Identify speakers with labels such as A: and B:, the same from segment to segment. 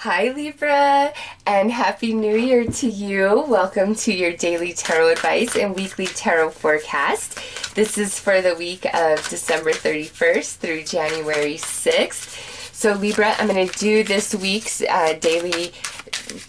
A: Hi Libra, and Happy New Year to you. Welcome to your daily tarot advice and weekly tarot forecast. This is for the week of December 31st through January 6th. So Libra, I'm going to do this week's daily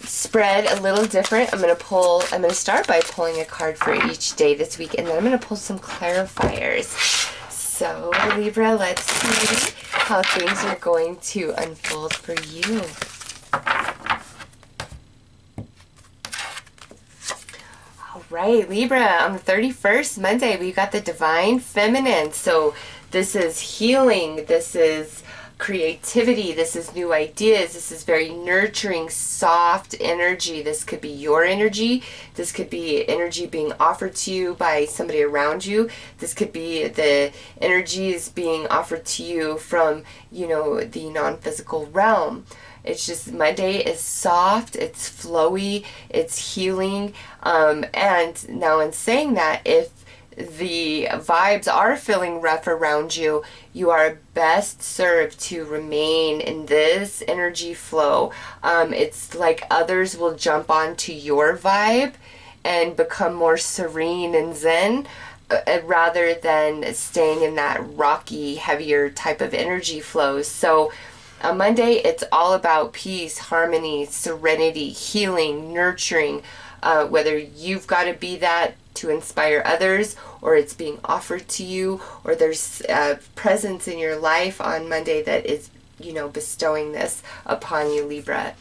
A: spread a little different. I'm going to start by pulling a card for each day this week, and then I'm going to pull some clarifiers. So Libra, let's see how things are going to unfold for you. Right, Libra, on the 31st, Monday, we got the Divine Feminine. So this is healing, this is creativity, this is new ideas, this is very nurturing, soft energy. This could be your energy, this could be energy being offered to you by somebody around you, this could be the energies being offered to you from, the non-physical realm. It's just Monday is soft, it's flowy, it's healing. And now in saying that, if the vibes are feeling rough around you, you are best served to remain in this energy flow. It's like others will jump onto your vibe and become more serene and zen, rather than staying in that rocky, heavier type of energy flows. So on Monday, it's all about peace, harmony, serenity, healing, nurturing, whether you've got to be that to inspire others, or it's being offered to you, or there's a presence in your life on Monday that is, bestowing this upon you, Libra.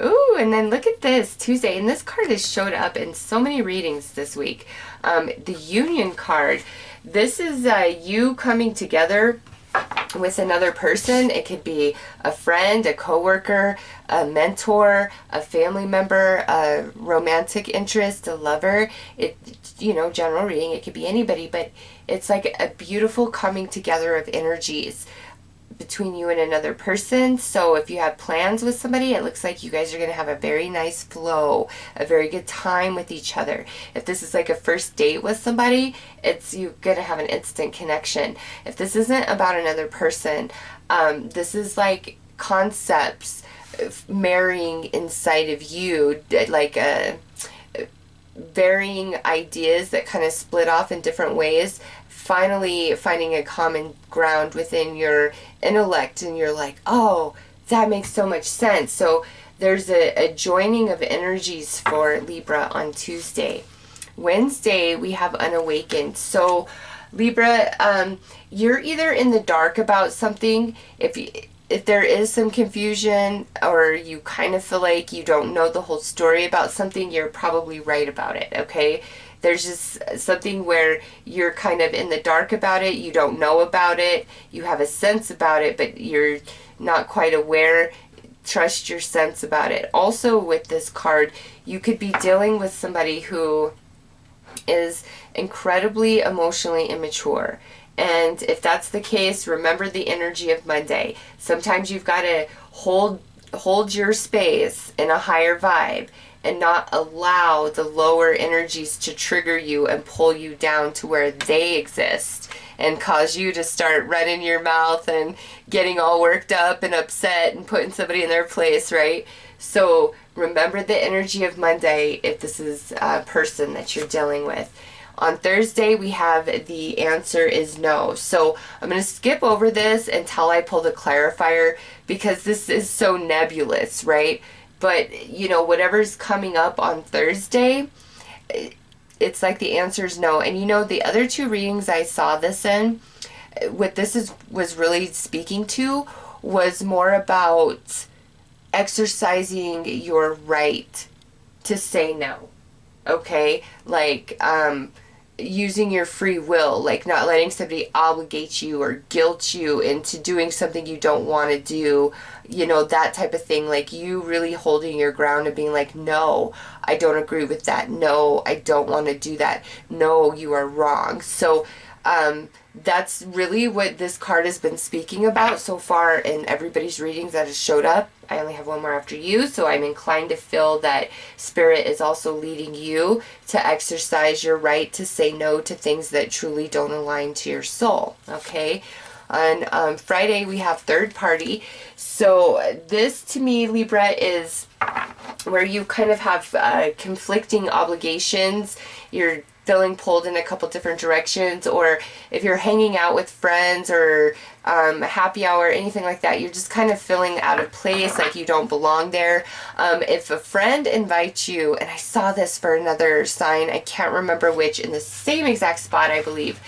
A: Ooh, and then look at this, Tuesday, and this card has showed up in so many readings this week. The Union card. This is you coming together with another person. It could be a friend, a coworker, a mentor, a family member, a romantic interest, a lover. General reading, it could be anybody, but it's like a beautiful coming together of energies between you and another person. So if you have plans with somebody, it looks like you guys are going to have a very nice flow, a very good time with each other. If this is like a first date with somebody, you're going to have an instant connection. If this isn't about another person, this is like concepts marrying inside of you, like varying ideas that kind of split off in different ways, finally finding a common ground within your intellect, and you're like, oh, that makes so much sense. So there's a joining of energies for Libra on Tuesday. Wednesday, we have Unawakened. So Libra, you're either in the dark about something, if there is some confusion, or you kind of feel like you don't know the whole story about something, you're probably right about it, okay? There's just something where you're kind of in the dark about it, you don't know about it, you have a sense about it, but you're not quite aware. Trust your sense about it. Also with this card, you could be dealing with somebody who is incredibly emotionally immature. And if that's the case, remember the energy of Monday. Sometimes you've got to hold your space in a higher vibe and not allow the lower energies to trigger you and pull you down to where they exist and cause you to start running your mouth and getting all worked up and upset and putting somebody in their place, right? So remember the energy of Monday if this is a person that you're dealing with. On Thursday, we have the answer is no. So I'm going to skip over this until I pull the clarifier, because this is so nebulous, right? But, whatever's coming up on Thursday, it's like the answer is no. And the other two readings I saw this in, what this was really speaking to was more about exercising your right to say no. Okay? Like, using your free will, like not letting somebody obligate you or guilt you into doing something you don't want to do, that type of thing. Like you really holding your ground and being like, no, I don't agree with that. No, I don't want to do that. No, you are wrong. So that's really what this card has been speaking about so far in everybody's readings that has showed up. I only have one more after you, so I'm inclined to feel that Spirit is also leading you to exercise your right to say no to things that truly don't align to your soul, okay? On Friday, we have third party. So this, to me, Libra, is where you kind of have conflicting obligations. You're feeling pulled in a couple different directions, or if you're hanging out with friends or a happy hour, anything like that, you're just kind of feeling out of place, like you don't belong there. If a friend invites you, and I saw this for another sign, I can't remember which, in the same exact spot, I believe.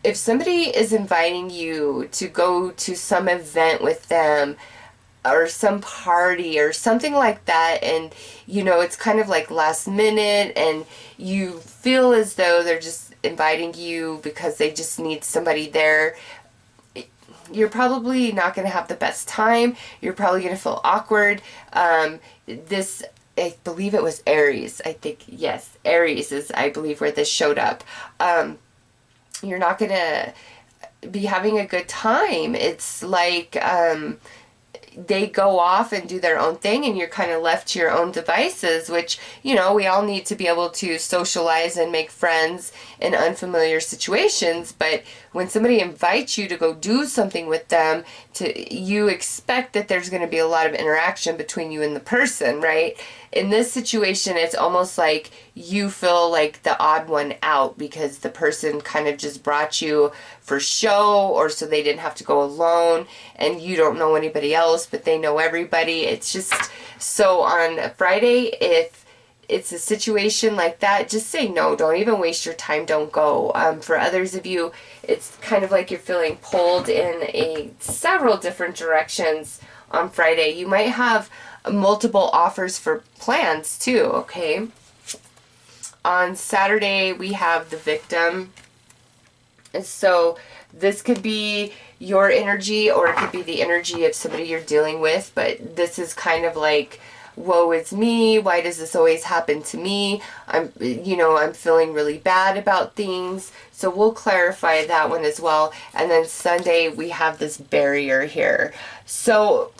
A: If somebody is inviting you to go to some event with them, or some party or something like that, and you know it's kind of like last minute, and you feel as though they're just inviting you because they just need somebody there, you're probably not going to have the best time. You're probably going to feel awkward. This, I believe it was Aries. I think, yes, Aries is, I believe, where this showed up. You're not going to be having a good time. It's like they go off and do their own thing, and you're kind of left to your own devices, which, you know, we all need to be able to socialize and make friends in unfamiliar situations. But when somebody invites you to go do something with them, you expect that there's going to be a lot of interaction between you and the person, right? In this situation, it's almost like you feel like the odd one out because the person kind of just brought you for show, or so they didn't have to go alone, and you don't know anybody else, but they know everybody. It's just, so on Friday, if it's a situation like that, just say no. Don't even waste your time. Don't go. For others of you, it's kind of like you're feeling pulled in several different directions on Friday. You might have multiple offers for plans too, okay? On Saturday, we have the victim. So this could be your energy, or it could be the energy of somebody you're dealing with, but this is kind of like, woe is me, why does this always happen to me? I'm feeling really bad about things. So we'll clarify that one as well. And then Sunday, we have this barrier here. So,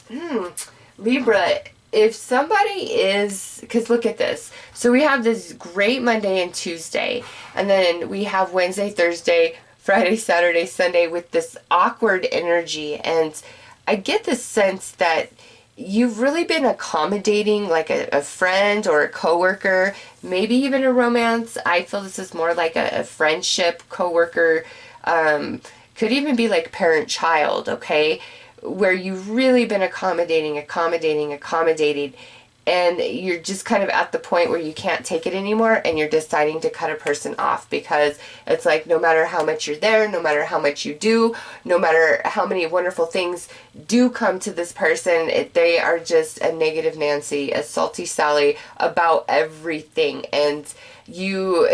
A: Libra, if somebody is, because look at this. So we have this great Monday and Tuesday, and then we have Wednesday, Thursday, Friday, Saturday, Sunday with this awkward energy. And I get the sense that you've really been accommodating, like a friend or a coworker, maybe even a romance. I feel this is more like a friendship, coworker, could even be like parent-child, okay? Where you've really been accommodating, and you're just kind of at the point where you can't take it anymore, and you're deciding to cut a person off, because it's like no matter how much you're there, no matter how much you do, no matter how many wonderful things do come to this person, they are just a negative Nancy, a salty Sally about everything. And you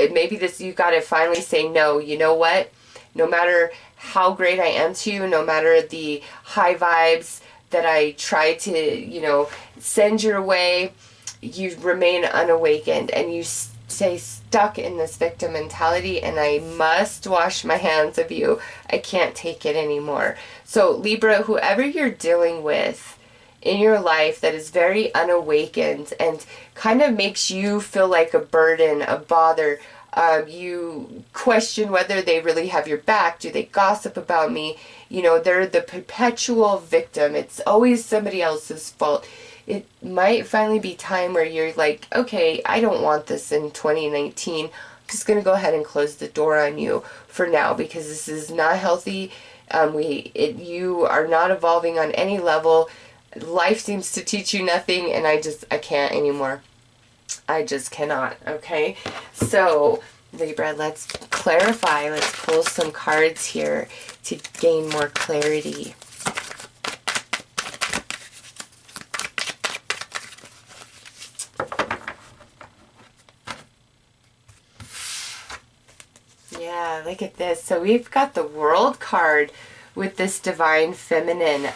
A: got to finally say no. You know what? No matter how great I am to you, no matter the high vibes that I try to, send your way, you remain unawakened, and you stay stuck in this victim mentality, and I must wash my hands of you. I can't take it anymore. So Libra, whoever you're dealing with in your life that is very unawakened and kind of makes you feel like a burden, a bother, you question whether they really have your back. Do they gossip about me? They're the perpetual victim. It's always somebody else's fault. It might finally be time where you're like, okay, I don't want this in 2019. I'm just going to go ahead and close the door on you for now, because this is not healthy. You are not evolving on any level. Life seems to teach you nothing, and I can't anymore. I just cannot, okay? So, Libra, let's clarify. Let's pull some cards here to gain more clarity. Yeah, look at this. So we've got the World card with this Divine Feminine.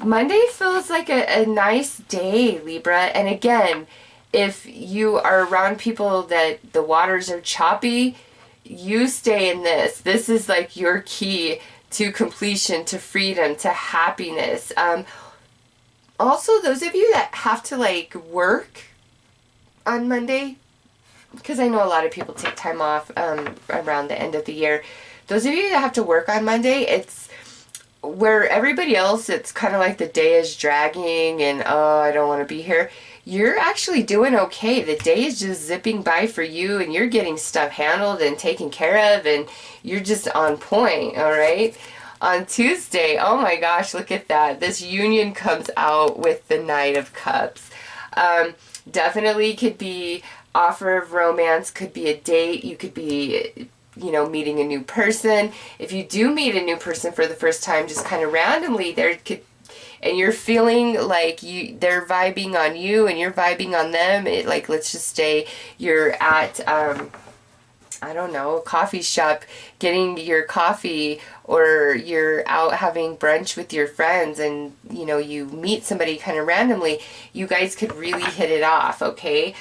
A: Monday feels like a nice day, Libra. And again, if you are around people that the waters are choppy, you stay in this. This is like your key to completion, to freedom, to happiness. Also, those of you that have to like work on Monday, because I know a lot of people take time off around the end of the year those of you that have to work on Monday, it's where everybody else, it's kind of like the day is dragging and, oh, I don't want to be here. You're actually doing okay. The day is just zipping by for you, and you're getting stuff handled and taken care of, and you're just on point, all right? On Tuesday, oh my gosh, look at that. This union comes out with the Knight of Cups. Definitely could be offer of romance, could be a date, you could be, you know, meeting a new person. If you do meet a new person for the first time, just kind of randomly, there could, and you're feeling like they're vibing on you and you're vibing on them. Like, let's just say you're at, I don't know, a coffee shop getting your coffee, or you're out having brunch with your friends and, you know, you meet somebody kind of randomly. You guys could really hit it off, okay?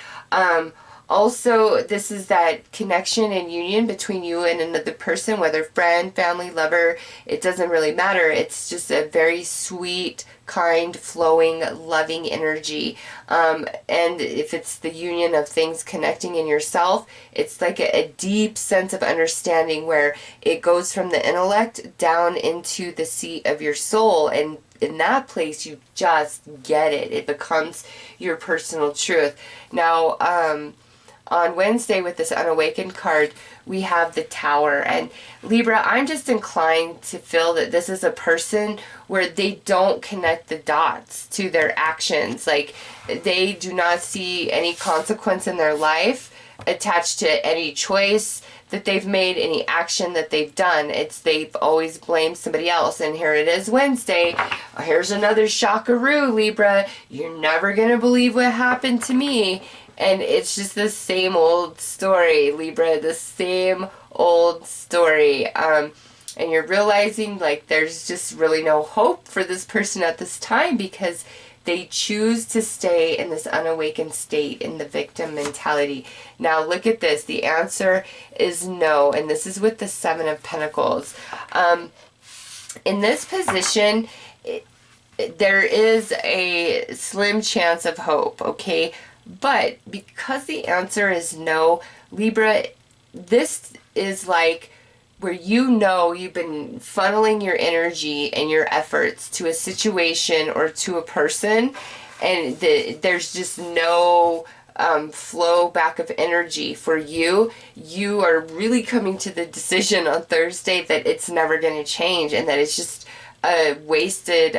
A: Also, this is that connection and union between you and another person, whether friend, family, lover, it doesn't really matter. It's just a very sweet, kind, flowing, loving energy. And if it's the union of things connecting in yourself, it's like a deep sense of understanding where it goes from the intellect down into the seat of your soul, and in that place you just get it. It becomes your personal truth. Now, on Wednesday with this Unawakened card, we have the Tower. And Libra, I'm just inclined to feel that this is a person where they don't connect the dots to their actions. Like, they do not see any consequence in their life attached to any choice that they've made, any action that they've done. It's they've always blamed somebody else. And here it is Wednesday. Here's another shockaroo, Libra. You're never going to believe what happened to me. And it's just the same old story, Libra, the same old story. And you're realizing, like, there's just really no hope for this person at this time because they choose to stay in this unawakened state, in the victim mentality. Now, look at this. The answer is no, and this is with the Seven of Pentacles. In this position, there is a slim chance of hope, okay? But because the answer is no, Libra, this is like where you know you've been funneling your energy and your efforts to a situation or to a person, and there's just no flow back of energy for you. You are really coming to the decision on Thursday that it's never going to change, and that it's just a wasted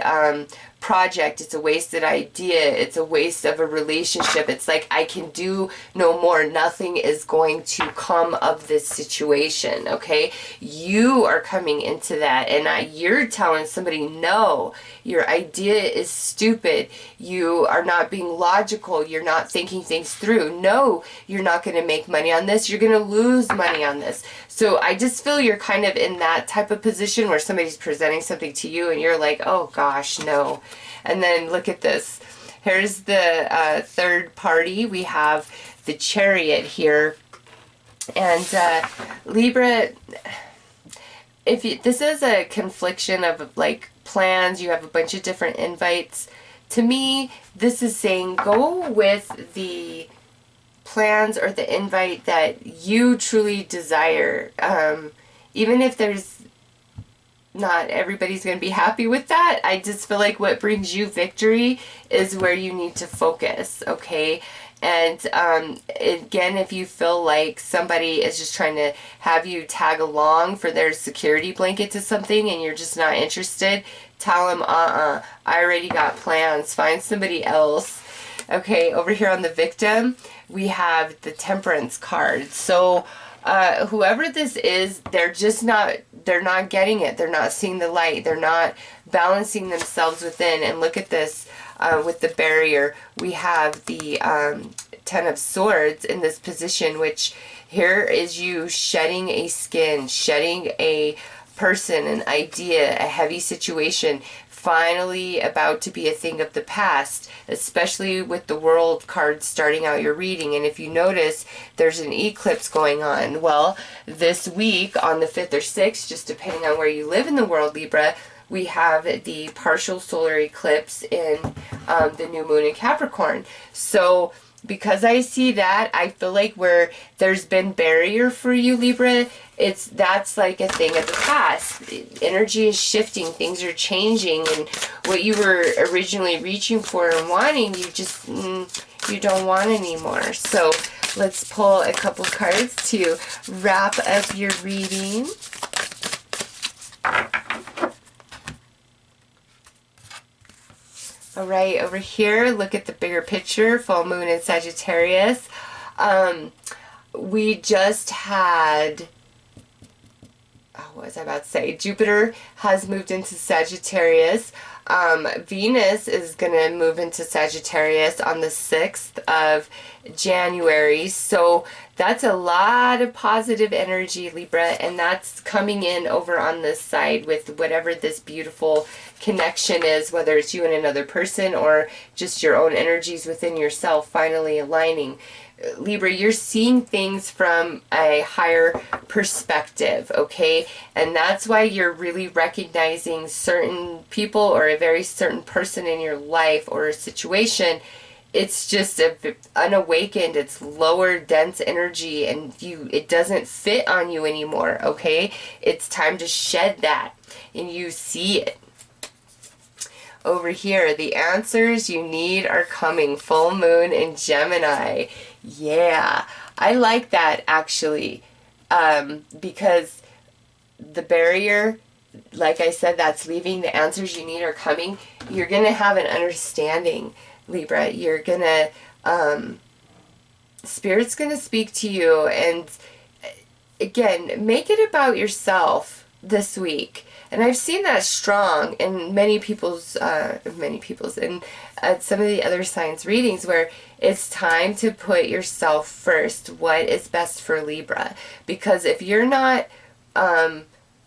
A: project, it's a wasted idea, it's a waste of a relationship. It's like, I can do no more, nothing is going to come of this situation, okay? You are coming into that, and you're telling somebody, no, your idea is stupid, you are not being logical, you're not thinking things through, no, you're not going to make money on this, you're going to lose money on this. So I just feel you're kind of in that type of position where somebody's presenting something to you and you're like, oh gosh, no. And then look at this. Here's the third party. We have the Chariot here. And Libra, this is a confliction of like plans, you have a bunch of different invites. To me, this is saying go with the plans or the invite that you truly desire. Even if there's not everybody's going to be happy with that, I just feel like what brings you victory is where you need to focus, okay? And again, if you feel like somebody is just trying to have you tag along for their security blanket to something and you're just not interested, tell them, I already got plans, find somebody else. Okay, over here on the victim, we have the Temperance card. So whoever this is, they're not getting it. They're not seeing the light. They're not balancing themselves within. And look at this, with the barrier, we have the Ten of Swords in this position, which here is you shedding a skin, shedding a person, an idea, a heavy situation, finally about to be a thing of the past, especially with the World card starting out your reading. And if you notice, there's an eclipse going on. Well, this week on the 5th or 6th, just depending on where you live in the world, Libra, we have the partial solar eclipse in the new moon in Capricorn. So because I see that, I feel like where there's been barrier for you, Libra, that's like a thing of the past. Energy is shifting, things are changing, and what you were originally reaching for and wanting, you just you don't want anymore. So let's pull a couple cards to wrap up your reading. All right, over here, look at the bigger picture, full moon in Sagittarius. We just had, what was I about to say? Jupiter has moved into Sagittarius. Venus is going to move into Sagittarius on the 6th of January. So that's a lot of positive energy, Libra, and that's coming in over on this side with whatever this beautiful connection is, whether it's you and another person or just your own energies within yourself finally aligning. Libra, you're seeing things from a higher perspective, okay? And that's why you're really recognizing certain people or a very certain person in your life or a situation. It's just unawakened, it's lower dense energy, and it doesn't fit on you anymore, okay? It's time to shed that, and you see it. Over here, the answers you need are coming. Full moon in Gemini. Yeah, I like that actually, because the barrier, like I said, that's leaving. The answers you need are coming. You're going to have an understanding, Libra. You're going to, Spirit's going to speak to you. And again, make it about yourself this week. And I've seen that strong in many people's, in some of the other signs readings, where it's time to put yourself first. What is best for Libra? Because if you're not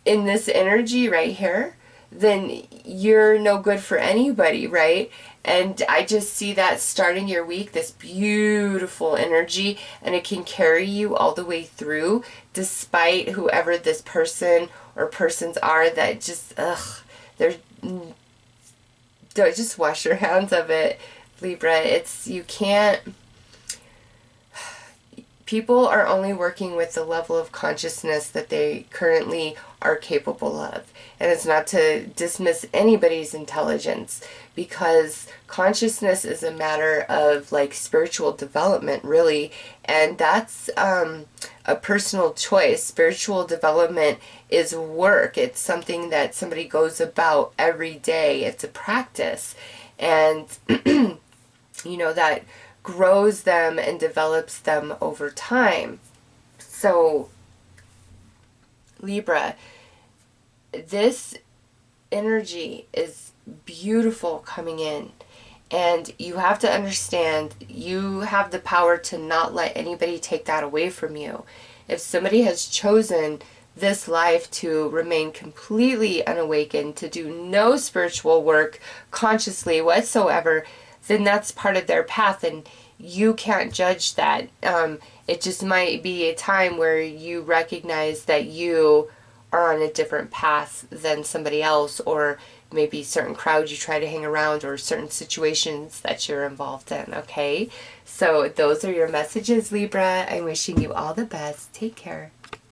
A: in this energy right here, then you're no good for anybody, right? And I just see that starting your week, this beautiful energy, and it can carry you all the way through, despite whoever this person or persons are that just, don't just wash your hands of it, Libra. You can't, people are only working with the level of consciousness that they currently are capable of. And it's not to dismiss anybody's intelligence, because consciousness is a matter of like spiritual development, really. And that's a personal choice. Spiritual development is work. It's something that somebody goes about every day. It's a practice. And, that grows them and develops them over time. So, Libra, this energy is beautiful coming in, and you have to understand you have the power to not let anybody take that away from you. If somebody has chosen this life to remain completely unawakened, to do no spiritual work consciously whatsoever, then that's part of their path, and you can't judge that. It just might be a time where you recognize that you are on a different path than somebody else, or maybe certain crowds you try to hang around, or certain situations that you're involved in, okay? So those are your messages, Libra. I'm wishing you all the best. Take care.